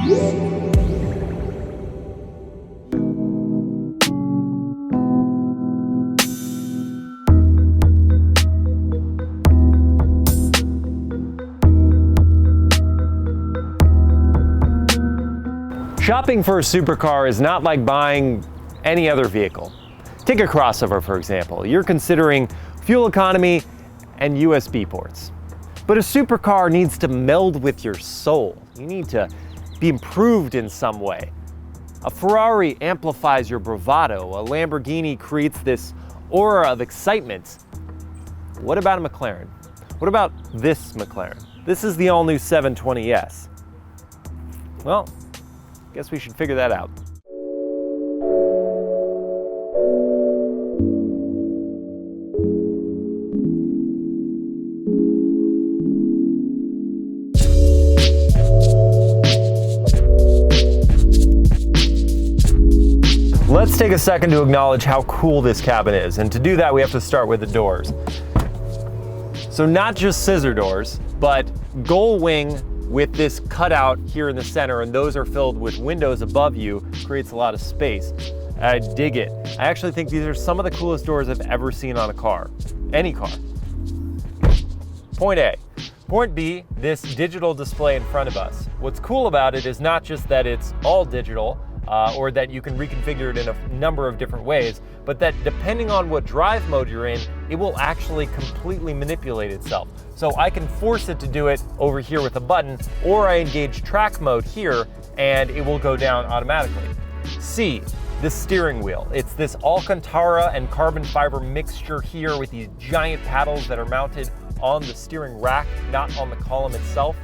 Shopping for a supercar is not like buying any other vehicle. Take a crossover, for example. You're considering fuel economy and USB ports. But a supercar needs to meld with your soul. You need to be improved in some way. A Ferrari amplifies your bravado. A Lamborghini creates this aura of excitement. What about a McLaren? What about this McLaren? This is the all-new 720S. Well, guess we should figure that out. Let's take a second to acknowledge how cool this cabin is, and to do that we have to start with the doors. So not just scissor doors, but gull wing with this cutout here in the center, and those are filled with windows above you, creates a lot of space. I dig it. I actually think these are some of the coolest doors I've ever seen on a car, any car. Point A. Point B, this digital display in front of us. What's cool about it is not just that it's all digital, or that you can reconfigure it in a number of different ways, but that depending on what drive mode you're in, it will actually completely manipulate itself. So I can force it to do it over here with a button, or I engage track mode here and it will go down automatically. C, the steering wheel. It's this Alcantara and carbon fiber mixture here with these giant paddles that are mounted on the steering rack, not on the column itself.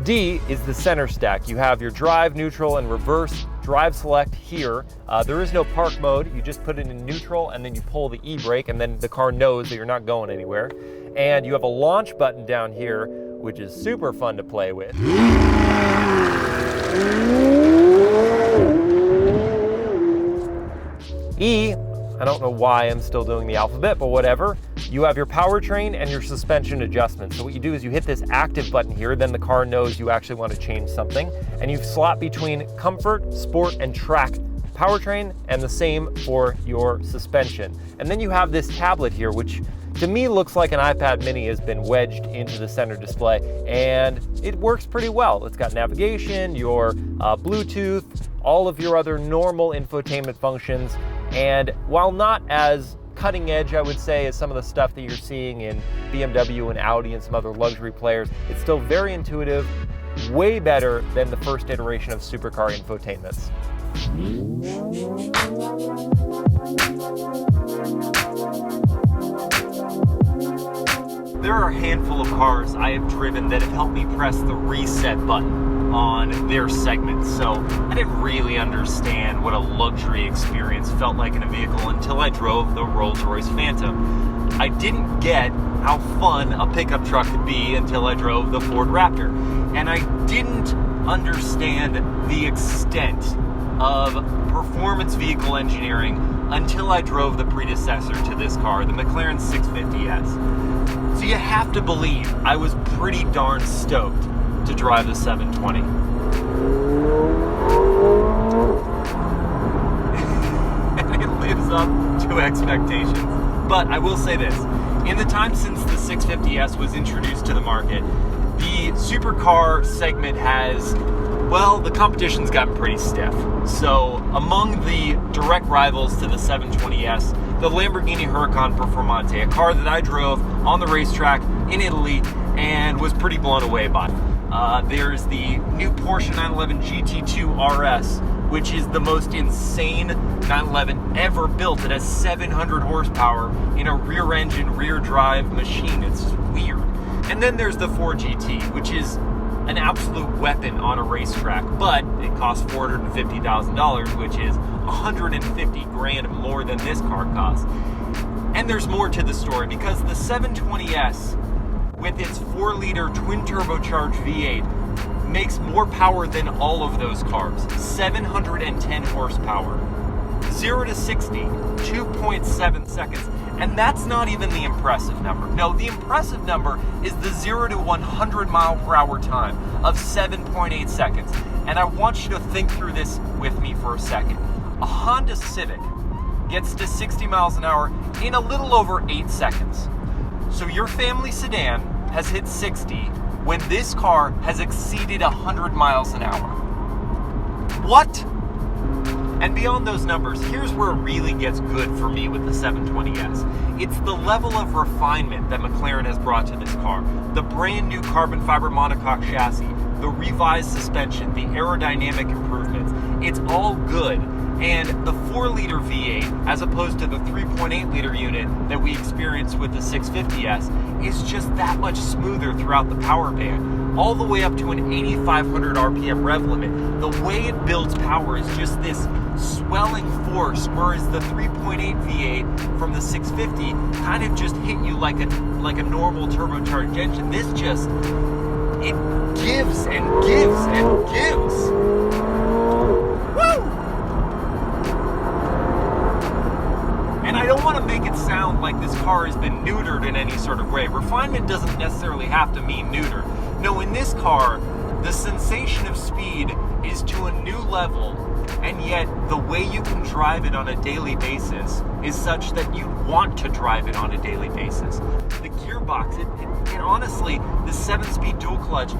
D is the center stack. You have your drive, neutral, and reverse. Drive select here. There is no park mode. You just put it in neutral and then you pull the e-brake and then the car knows that you're not going anywhere. And you have a launch button down here, which is super fun to play with. E, I don't know why I'm still doing the alphabet, but whatever. You have your powertrain and your suspension adjustment. So what you do is you hit this active button here, then the car knows you actually want to change something, and you slot between comfort, sport, and track powertrain, and the same for your suspension. And then you have this tablet here, which to me looks like an iPad mini has been wedged into the center display, and it works pretty well. It's got navigation, your Bluetooth, all of your other normal infotainment functions, and while not as cutting edge, I would say, as some of the stuff that you're seeing in BMW and Audi and some other luxury players, it's still very intuitive, way better than the first iteration of supercar infotainments. There are a handful of cars I have driven that have helped me press the reset button on their segment, so I didn't really understand what a luxury experience felt like in a vehicle until I drove the Rolls-Royce Phantom. I didn't get how fun a pickup truck could be until I drove the Ford Raptor, and I didn't understand the extent of performance vehicle engineering until I drove the predecessor to this car, the McLaren 650S. So you have to believe I was pretty darn stoked to drive the 720. And it lives up to expectations. But I will say this, in the time since the 650S was introduced to the market, the supercar segment has, well, the competition's gotten pretty stiff. So among the direct rivals to the 720S, the Lamborghini Huracan Performante, a car that I drove on the racetrack in Italy and was pretty blown away by. There's the new Porsche 911 GT2 RS, which is the most insane 911 ever built. It has 700 horsepower in a rear-engine, rear-drive machine. It's just weird. And then there's the Ford GT, which is an absolute weapon on a racetrack, but it costs $450,000, which is $150,000 more than this car costs. And there's more to the story, because the 720S, with its 4-liter twin-turbocharged V8, makes more power than all of those cars. 710 horsepower. 0 to 60, 2.7 seconds. And that's not even the impressive number. No, the impressive number is the 0 to 100 mile per hour time of 7.8 seconds. And I want you to think through this with me for a second. A Honda Civic gets to 60 miles an hour in a little over 8 seconds. So your family sedan has hit 60 when this car has exceeded 100 miles an hour. What? And beyond those numbers, here's where it really gets good for me with the 720S. It's the level of refinement that McLaren has brought to this car. The brand new carbon fiber monocoque chassis, the revised suspension, the aerodynamic improvements. It's all good. And the 4-liter V8, as opposed to the 3.8-liter unit that we experienced with the 650S, is just that much smoother throughout the power band, all the way up to an 8,500 RPM rev limit. The way it builds power is just this swelling force, whereas the 3.8 V8 from the 650 kind of just hit you like a normal turbocharged engine. This just, it gives and gives and gives. And I don't want to make it sound like this car has been neutered in any sort of way. Refinement doesn't necessarily have to mean neutered. No, in this car, the sensation of speed is to a new level, and yet the way you can drive it on a daily basis is such that you want to drive it on a daily basis. The gearbox, it honestly, the 7-speed dual clutch,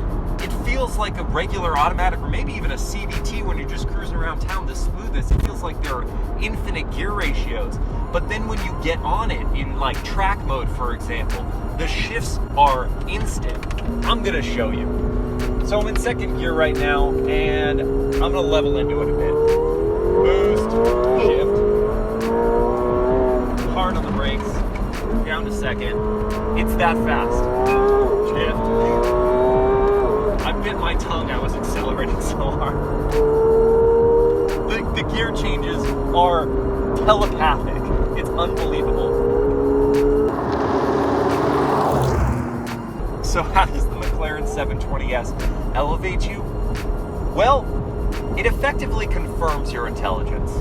it feels like a regular automatic or maybe even a CVT when you're just cruising around town. The smoothness, it feels like there are infinite gear ratios. But then when you get on it in like track mode, for example, the shifts are instant. I'm gonna show you. So I'm in second gear right now, and I'm gonna level into it a bit. Boost, shift, hard on the brakes, down to second. It's that fast. Shift. I bit my tongue, I was accelerating so hard. The gear changes are telepathic. It's unbelievable. So how does the McLaren 720S elevate you? Well, it effectively confirms your intelligence.